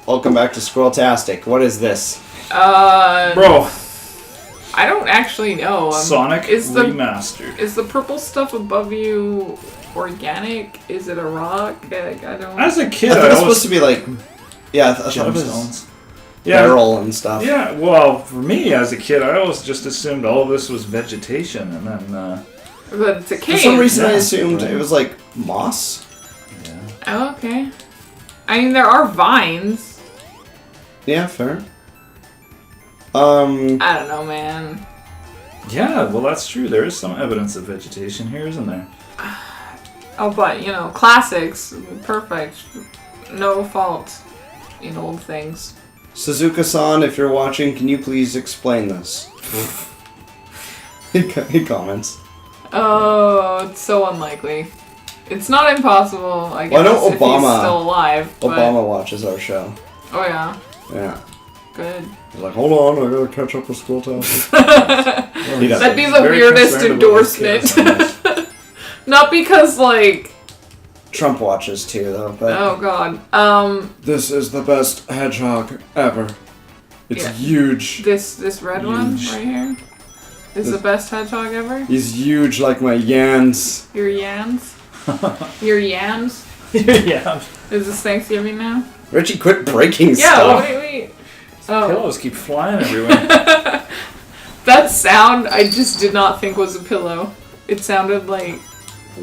Welcome back to SquirrelTastic. What is this? Bro. I don't actually know. Sonic Remastered. Is the purple stuff above you organic? Is it a rock? I don't... As a kid, I thought it was supposed to be like... Yeah, I thought it was gemstones. barrel and stuff. Yeah, well, for me as a kid, I always just assumed all of this was vegetation, and then... But it's a cave. For some reason I assumed it was like moss. Yeah. Oh, okay. I mean, there are vines. Yeah, fair. I don't know, man. Yeah, well, that's true. There is some evidence of vegetation here, isn't there? Oh, but, you know, classics. Perfect. No fault in old things. Suzuka-san, if you're watching, can you please explain this? He comments. Oh, it's so unlikely. It's not impossible, I guess, Well, I know if he's still alive. But... Obama watches our show. Oh, yeah. Yeah. Good. He's like, hold on, I gotta catch up with SquirrelTastic. That'd be the weirdest endorsement. Not because, like... Trump watches too, though. But oh, God. this is the best hedgehog ever. It's huge. This red one right here is the best hedgehog ever? He's huge like my yans. Your yams? Your yams? Yeah. Is this Thanksgiving now? Richie, quit breaking Yeah, stuff. wait. Oh. Pillows keep flying everywhere. That sound I just did not think was a pillow. It sounded like...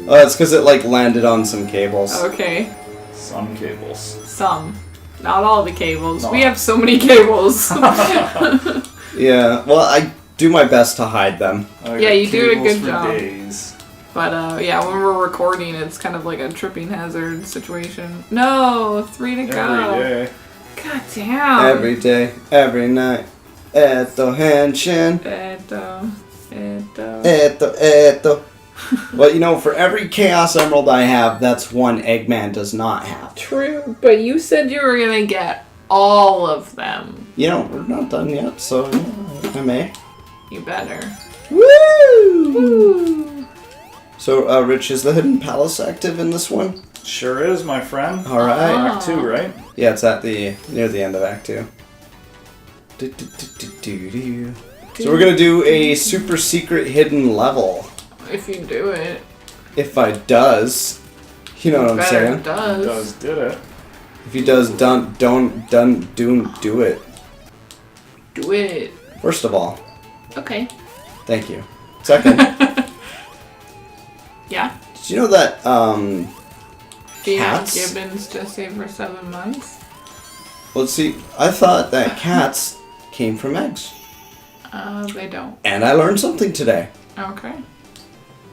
Oh, it's because it like landed on some cables. Okay. Some cables. Some. Not all the cables. No. We have so many cables. Yeah, well, I do my best to hide them. Yeah, you do a good for job. Days. But, yeah, when we're recording, it's kind of like a tripping hazard situation. No, 3 to go. Every day. God damn. Every day, every night. Eto henshin. Eto. Well, you know, for every Chaos Emerald I have, that's one Eggman does not have. True, but you said you were gonna get all of them. You know, we're not done yet, so I may. You better. Woo! Woo! So, Rich, is the Hidden Palace active in this one? Sure is, my friend. All right. Act 2, right? Yeah, it's at near the end of Act 2. So we're gonna do a super secret hidden level. If you do it. If I does, you know what I'm saying? Does. Did it. If he does, do it. Do it. First of all, Okay. thank you. Second, Yeah. did you know that Do you have cats? gibbons to save for 7 months? Let's see. I thought that cats came from eggs, They don't. and I learned something today. Okay.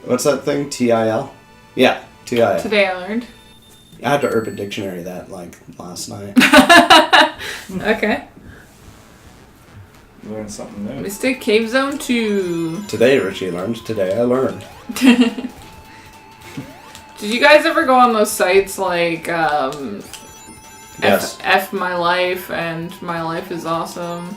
What's that thing? TIL? Yeah, TIL. Today I learned. I had to Urban Dictionary that like last night. Okay. Learn something new. Mystic Cave Zone 2. Today Richie learned. Today I learned. Did you guys ever go on those sites like Yes. F My Life and My Life is Awesome?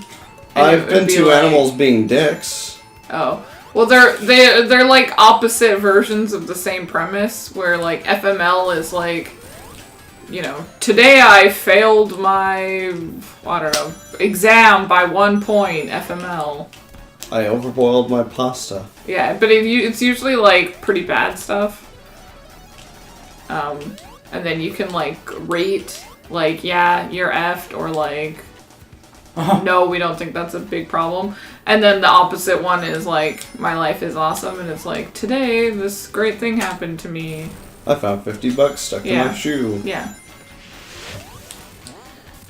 And I've been to animals being dicks. Oh. Well, they're like opposite versions of the same premise, where like FML is like, you know, today I failed my, I don't know, exam by 1 point, FML. I overboiled my pasta. Yeah, but it's usually like pretty bad stuff. And then you can like rate, like, yeah, you're effed, or like, no, we don't think that's a big problem. And then the opposite one is like, my life is awesome, and it's like, today this great thing happened to me. I found $50 stuck in my shoe. Yeah.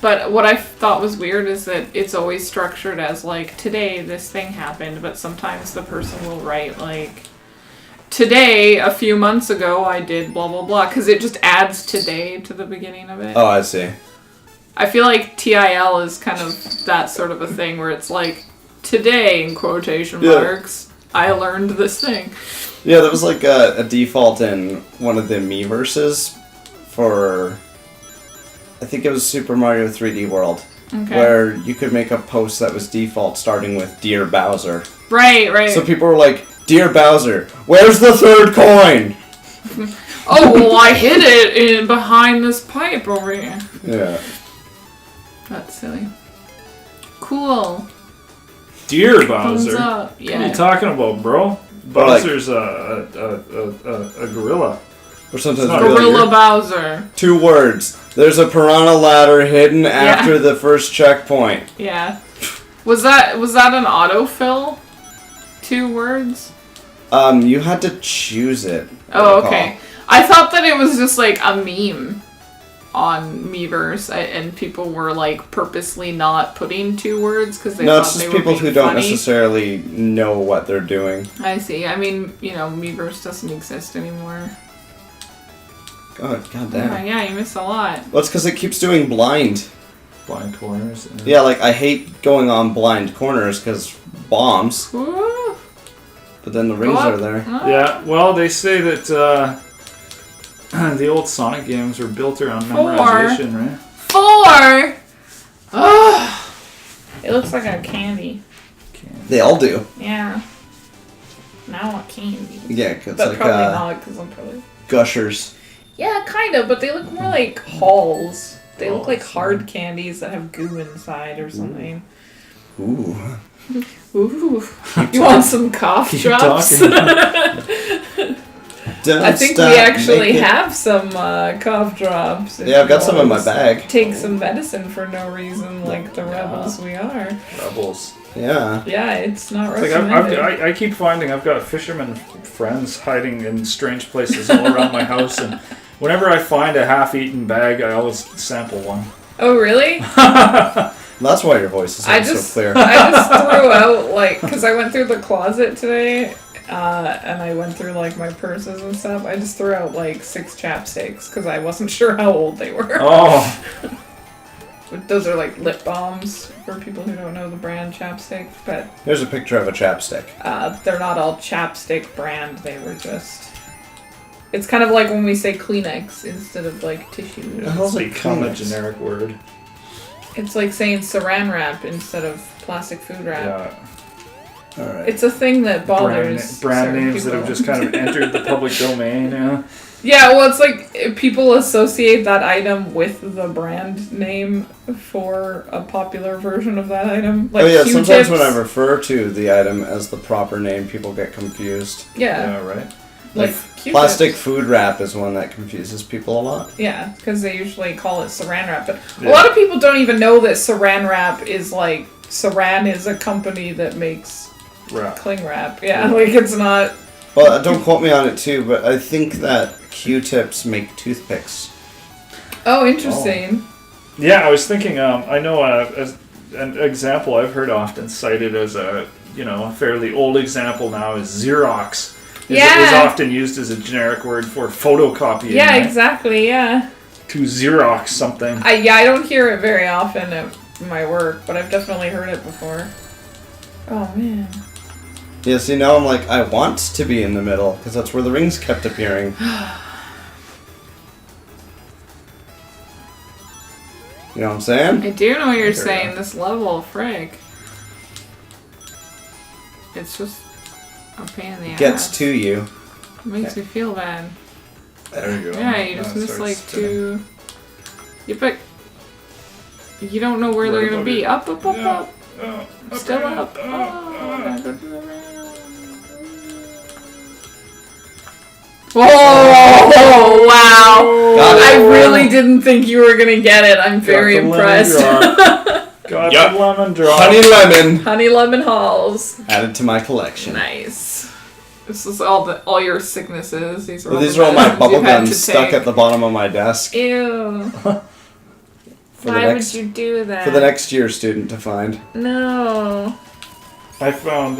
But what I thought was weird is that it's always structured as like, today this thing happened, but sometimes the person will write like, today, a few months ago, I did blah blah blah, because it just adds today to the beginning of it. Oh, I see. I feel like TIL is kind of that sort of a thing where it's like, today, in quotation marks, I learned this thing. Yeah, that was like a default in one of the Miiverses for, I think it was Super Mario 3D World, where you could make a post that was default starting with Dear Bowser. Right. So people were like, Dear Bowser, where's the third coin? Oh, well, I hid it behind this pipe over here. Yeah. That's silly. Cool. Deer Thumbs Bowser. up. What are Yeah. you talking about, bro? Bowser's a gorilla. Or sometimes It's not Gorilla Bowser. 2 words. There's a piranha ladder hidden after the first checkpoint. Yeah. Was that an autofill? 2 words? You had to choose it. Oh, okay. I thought that it was just like a meme on Miiverse, and people were like purposely not putting 2 words because they No, thought it's they just were people being who don't funny. necessarily know what they're doing. I see. I mean, Miiverse doesn't exist anymore. God damn. Yeah, you miss a lot. Well, it's because it keeps doing blind. Blind corners. Yeah, like, I hate going on blind corners because bombs. Woo. But then the rings are there. Yeah, well, they say that the old Sonic games were built around memorization, right? 4! Ugh. It looks like a candy. They all do. Yeah. Now I want candy. Yeah, it's But like probably not, because I'm probably... gushers. Yeah, kind of, but they look more like halls. They look like Halls, hard candies that have goo inside or something. Ooh. Ooh. You want some cough Keep drops? talking. Don't I think stop we actually making- have some cough drops. if Yeah, I've got you some in my want bag. Take some medicine for no reason, like the rebels we are. Rebels. Yeah. Yeah, it's not It's like recommended. I keep finding I've got fisherman friends hiding in strange places all around my house, and whenever I find a half-eaten bag, I always sample one. Oh, really? That's why your voice is so clear. I just threw out, like, because I went through the closet today, and I went through, like, my purses and stuff. I just threw out, like, 6 chapsticks, because I wasn't sure how old they were. Oh. Those are, like, lip balms, for people who don't know the brand chapstick, but Here's a picture of a chapstick. they're not all chapstick brand, they were just... It's kind of like when we say Kleenex instead of, like, tissue. It's become a Kleenex? generic word. It's like saying saran wrap instead of plastic food wrap. Yeah. Alright. It's a thing that bothers Brand certain names that have people. just kind of entered the public domain. Yeah. Yeah, well, it's like people associate that item with the brand name for a popular version of that item. Like Oh yeah, Q-tips. sometimes when I refer to the item as the proper name, people get confused. Yeah, Yeah, right. like Q-tips. Plastic food wrap is one that confuses people a lot. Yeah, because they usually call it saran wrap. But Yeah. a lot of people don't even know that saran wrap is like... Saran is a company that makes Wrap. cling wrap. Yeah, like it's not... Well, don't quote me on it too, but I think that Q-tips make toothpicks. Oh, interesting. Yeah, I was thinking. I know as an example I've heard often cited as a fairly old example now is Xerox. Is Yeah. often used as a generic word for photocopying. Yeah, right? exactly, yeah. To Xerox something. I don't hear it very often at my work, but I've definitely heard it before. Oh, man. Yeah, see, now I'm like, I want to be in the middle, because that's where the rings kept appearing. You know what I'm saying? I do know what you're There you saying. go. This level, frick. It's just a pain in the ass. Gets to you. It makes me feel bad. There you go. Yeah, you just Now it miss starts like spinning. 2... You pick... You don't know where they're Where gonna above be. it. Up, up, up, Yeah. up. Oh, Still okay. up. Oh, gotta go to the round. Whoa! Wow! Got it. I really didn't think you were gonna get it. I'm very Got the lemon impressed. drop. Got Yup. the lemon drop. Honey lemon Honey lemon halls. added to my collection. Nice. This is all your sicknesses. These are Well, all these the are all my medicines bubble you've had gums to stuck take. at the bottom of my desk Ew. for Why the next would you do that? for the next year student to find. No. I found.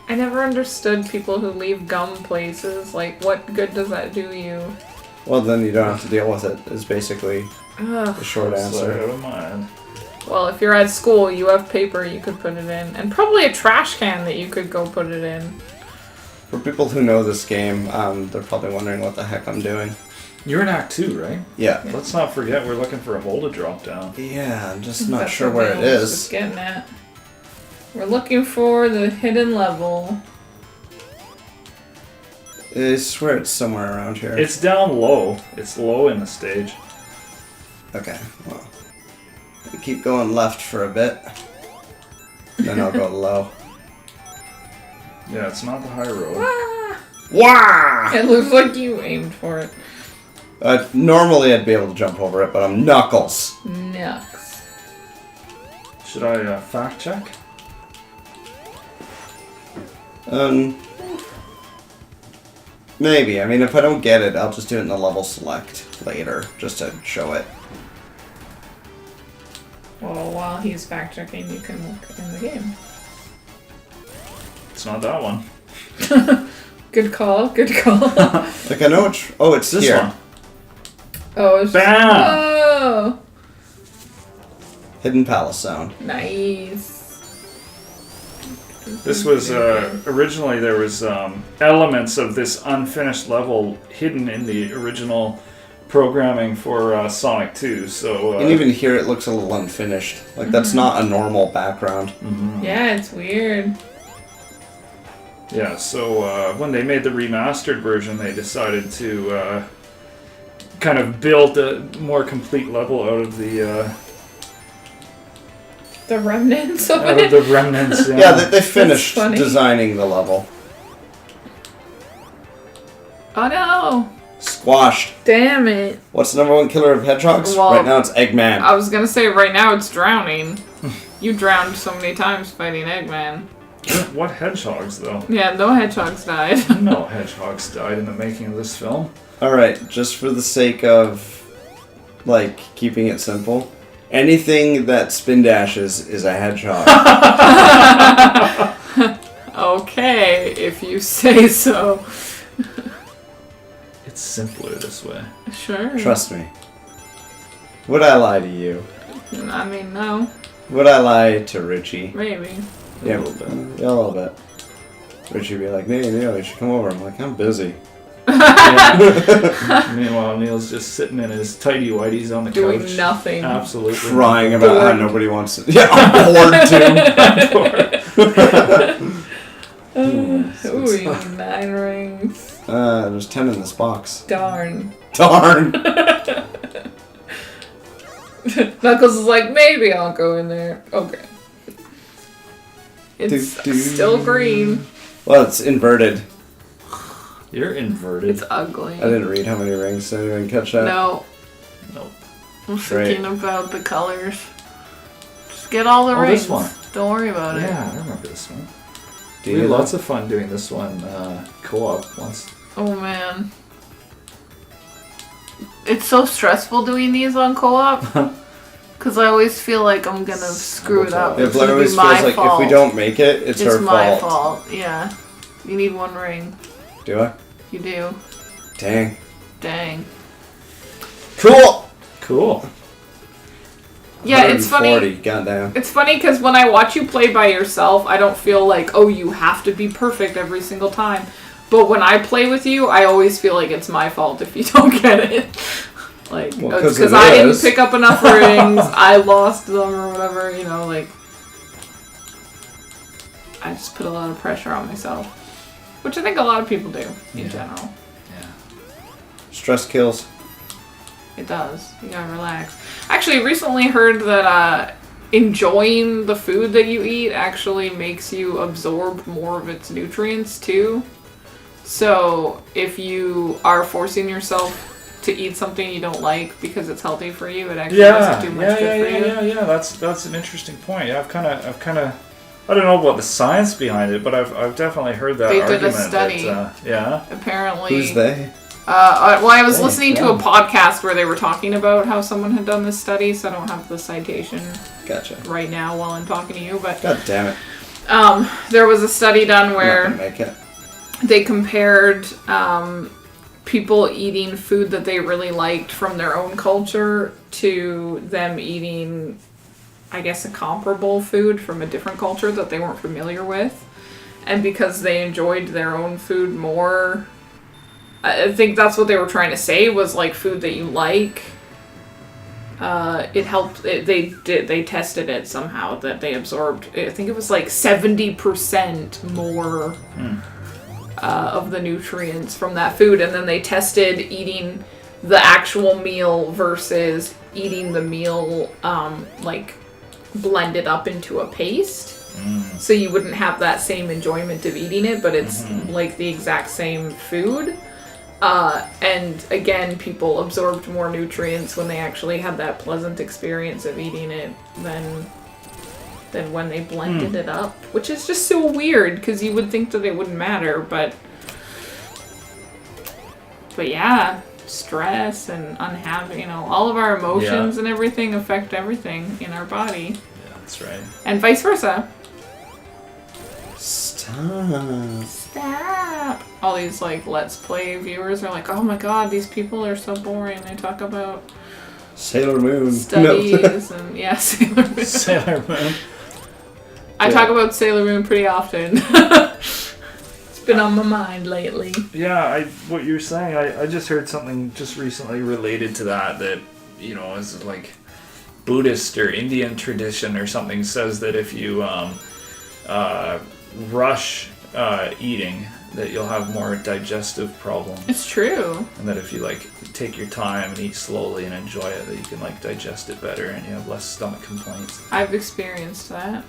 I never understood people who leave gum places. Like, what good does that do you? Well, then you don't have to deal with it. Is basically Ugh. the short Slide answer. out of mine. Well, if you're at school, you have paper you could put it in. And probably a trash can that you could go put it in. For people who know this game, they're probably wondering what the heck I'm doing. You're in Act 2, right? Yeah. Let's not forget we're looking for a hole to drop down. Yeah, I'm just not That's sure what where it Neil was is. just getting at. We're looking for the hidden level. I swear it's somewhere around here. It's down low. It's low in the stage. Okay, well. keep going left for a bit. Then I'll go low. Yeah, it's not the high road. Wah! It looks like you aimed for it. Normally I'd be able to jump over it, but I'm Knuckles. Nux. Should I fact check? Maybe. I mean, if I don't get it, I'll just do it in the level select later, just to show it. Well, while he's fact checking, you can look in the game. It's not that one. Good call. Good call. Like I know it's. Oh, it's This here. one. Oh, it's Bam! Oh, Hidden Palace Zone. nice. This was originally there was elements of this unfinished level hidden in the original programming for Sonic 2. So And even here, it looks a little unfinished. Like that's not a normal background. Yeah, it's weird. yeah, so when they made the remastered version, they decided to kind of build a more complete level out of the The remnants of out of it. the remnants. Yeah, Yeah, they finished funny. designing the level. Oh no! Squashed. Damn it! What's the number one killer of hedgehogs? Well, right now it's Eggman. I was gonna say right now it's drowning. You drowned so many times fighting Eggman. What hedgehogs though? Yeah, no hedgehogs died. No hedgehogs died in the making of this film. Alright, just for the sake of, like, keeping it simple, anything that spin dashes is a hedgehog. Okay, if you say so. It's simpler this way. Sure. Trust me. Would I lie to you? I mean, no. Would I lie to Richie? Maybe. Yeah, A little bit. Yeah, a little bit. Richie would be like, Neil, you should come over. I'm like, I'm busy. Meanwhile, Neil's just sitting in his tidy whities on the Doing couch. nothing. Absolutely. Crying about how Bored. nobody wants to. Yeah, I'm bored too. Ooh, you need 9 rings. There's 10 in this box. Darn. Darn. Knuckles is like, maybe I'll go in there. Okay. It's Do, do. still green. Well, it's inverted. You're inverted. It's ugly. I didn't read how many rings. Did anyone catch that? No. Nope. I'm Great. thinking about the colors. Just get all the Oh, rings. this one. Don't worry about it. Yeah, I remember this one. Do We you had know? lots of fun doing this one co-op once. Oh man. It's so stressful doing these on co-op. Because I always feel like I'm gonna screw it up. Yeah, It's but it gonna always be feels my like fault. if we don't make it, it's her my fault. Yeah. You need 1 ring. Do I? You do. Dang. Dang. Cool. Cool. Yeah, it's funny. 140, goddamn. It's funny because when I watch you play by yourself, I don't feel like, oh, you have to be perfect every single time. But when I play with you, I always feel like it's my fault if you don't get it. Like, Well, 'cause because it I didn't is. pick up enough rings, I lost them or whatever, you know, like. I just put a lot of pressure on myself. Which I think a lot of people do, in general. Yeah. Stress kills. It does. You gotta relax. Actually, recently heard that enjoying the food that you eat actually makes you absorb more of its nutrients too. So if you are forcing yourself to eat something you don't like because it's healthy for you, it actually doesn't do much good for you. Yeah. That's an interesting point. Yeah, I've kind of. I don't know about the science behind it, but I've definitely heard that They did argument. a study. That, yeah. Apparently. Who's they? Well, I was Oh, listening to yeah. a podcast where they were talking about how someone had done this study, so I don't have the citation Gotcha. right now while I'm talking to you, but God damn it. there was a study done I'm where not gonna make it. they compared people eating food that they really liked from their own culture to them eating, I guess, a comparable food from a different culture that they weren't familiar with. And because they enjoyed their own food more, I think that's what they were trying to say, was like food that you like. It helped. They tested it somehow that they absorbed. I think it was like 70% more of the nutrients from that food, and then they tested eating the actual meal versus eating the meal, like, blended up into a paste. So you wouldn't have that same enjoyment of eating it, but it's like the exact same food. And again, people absorbed more nutrients when they actually had that pleasant experience of eating it than when they blended it up, which is just so weird because you would think that it wouldn't matter, but yeah, stress and unhappy, all of our emotions and everything affect everything in our body. Yeah, that's right. And vice versa. Stop. All these like Let's Play viewers are like, oh my god, these people are so boring. They talk about Sailor Moon studies and Sailor Moon. Sailor Moon. I talk about Sailor Moon pretty often. It's been on my mind lately. Yeah, what you're saying, I just heard something just recently related to that is like Buddhist or Indian tradition or something says that if you rush eating, that you'll have more digestive problems. It's true. And that if you like take your time and eat slowly and enjoy it, that you can like digest it better and you have less stomach complaints. I've experienced that.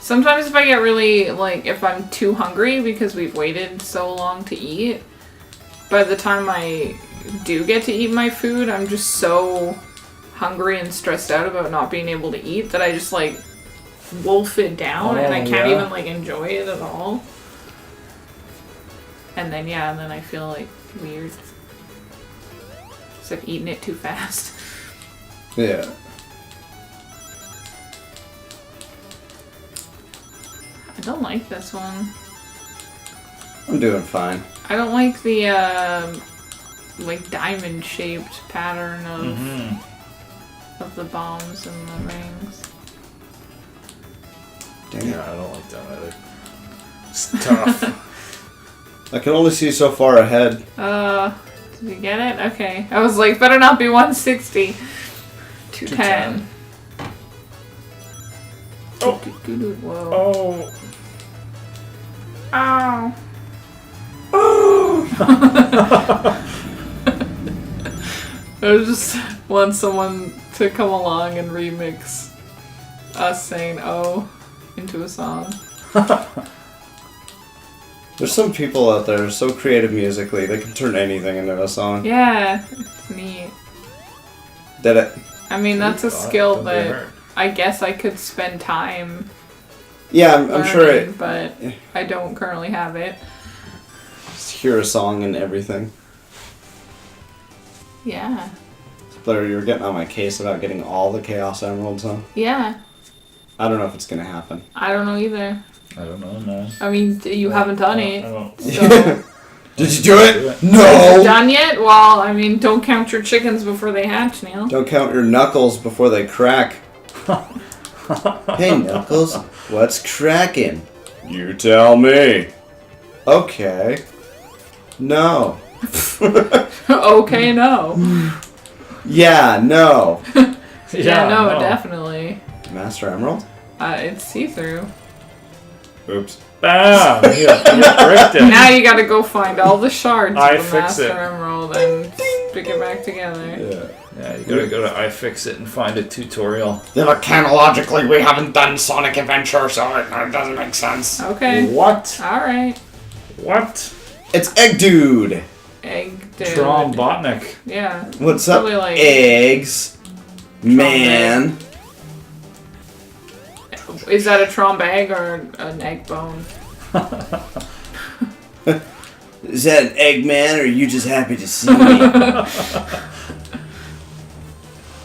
Sometimes if I get really, like, if I'm too hungry because we've waited so long to eat, by the time I do get to eat my food, I'm just so hungry and stressed out about not being able to eat that I just, like, wolf it down and I can't even, like, enjoy it at all. And then, and then I feel, like, weird. Because I've eaten it too fast. Yeah. I don't like this one. I'm doing fine. I don't like the, like, diamond-shaped pattern of the bombs and the rings. Dang it. Yeah, I don't like that either. It's tough. I can only see so far ahead. Did you get it? Okay. I was like, better not be 160. 210. Oh. Whoa. Oh. Ow. I just want someone to come along and remix us saying "oh" into a song. There's some people out there so creative musically, they can turn anything into a song. Yeah, it's neat. Did it? I mean, that's a skill that I guess I could spend time. Yeah, I'm sure it. But I don't currently have it. Just hear a song and everything. Yeah. Blair, you were getting on my case about getting all the Chaos Emeralds, huh? Yeah. I don't know if it's gonna happen. I don't know either. I don't know, man. I mean, you haven't done it. I don't. So. Did you do it? Is it No! done yet? Well, I mean, don't count your chickens before they hatch, Neil. Don't count your knuckles before they crack. Hey, Knuckles, what's cracking? You tell me. Okay. No. Okay, no. Yeah, no. Yeah, no, definitely. Master Emerald? It's see-through. Oops. Bam! You bricked it. Now you gotta go find all the shards of the iFixit. Master Emerald and stick it back together. Yeah, you gotta go to iFixit and find a tutorial. Yeah, but canonically we haven't done Sonic Adventure, so it doesn't make sense. Okay. What? Alright. What? It's Egg Dude. Egg dude. Trombotnik. Yeah. What's up, Probably like eggs? Man. Is that a trombe egg or an egg bone? Is that an egg man, or are you just happy to see me?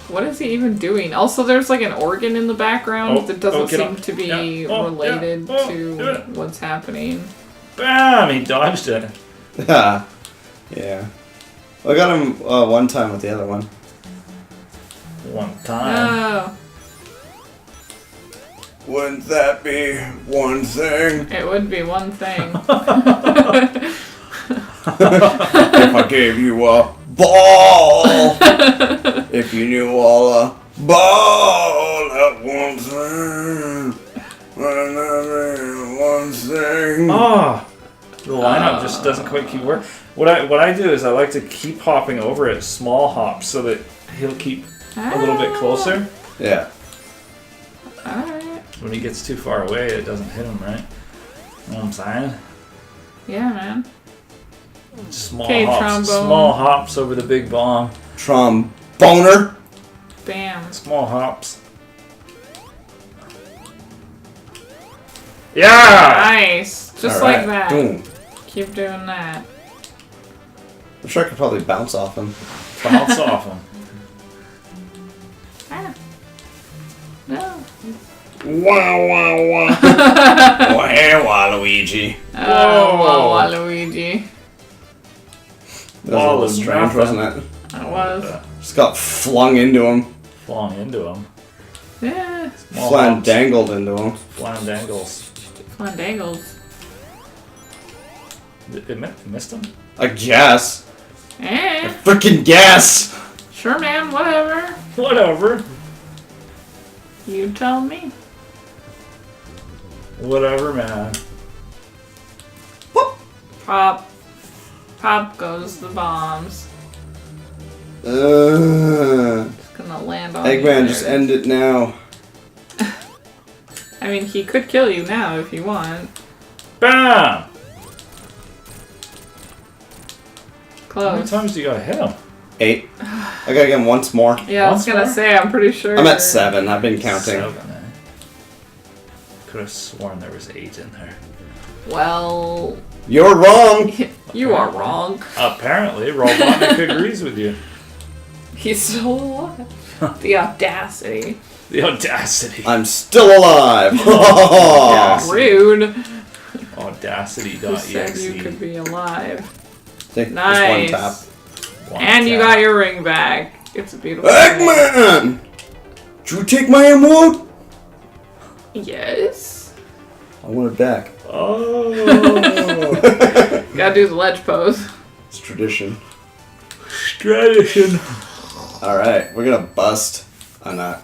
What is he even doing? Also, there's like an organ in the background that doesn't seem to be related to what's happening. Bam! He dodged it. Yeah. I got him one time with the other one. One time. Oh, Wouldn't that be one thing? it would be one thing. If I gave you a ball, if you knew all ball at one thing, wouldn't that be one thing? Ah! The lineup just doesn't quite keep working. What I do is I like to keep hopping over it, small hops, so that he'll keep a little bit closer. Yeah. Alright. When he gets too far away, it doesn't hit him, right? You know what I'm saying? Yeah, man. Small Okay, hops. trombone. Small hops over the big bomb. Tromboner. Bam. Small hops. Yeah! Nice. Just All like right. that. Boom. Keep doing that. I'm sure I could probably bounce off him. Bounce off him. Ah. No. Wow, wow, wow. Oh, hey, Waluigi. Oh, Waluigi. That was a little strange, wasn't it? It was. Just got flung into him. Flung into him. Yeah. Small hops. Flandangled into him. Flandangles. Flandangles. It missed him? I guess. Eh. Freaking guess! Sure, man. Whatever. Whatever. You tell me. Whatever, man. Pop. Pop goes the bombs. Just gonna land on you Eggman, there. just end it now. I mean, he could kill you now if you want. Bam! How many Close. times do you gotta hit him? 8. I gotta get him once more. Yeah, I was Once gonna more? say, I'm pretty sure. I'm at 7. I've been counting. 7, eh? Could have sworn there was 8 in there. Well, You're wrong! you are wrong. Apparently, Robotnik agrees with you. He's still alive. The audacity. The audacity. I'm still alive! Yes. Rude. Who said you could Audacity.exe. be alive? See, Nice. just one tap. And you got your ring back. It's a beautiful thing. Eggman! Did you take my emote? Yes. I want it back. Oh. Gotta do the ledge pose. It's tradition. Tradition. Alright, we're gonna bust on that.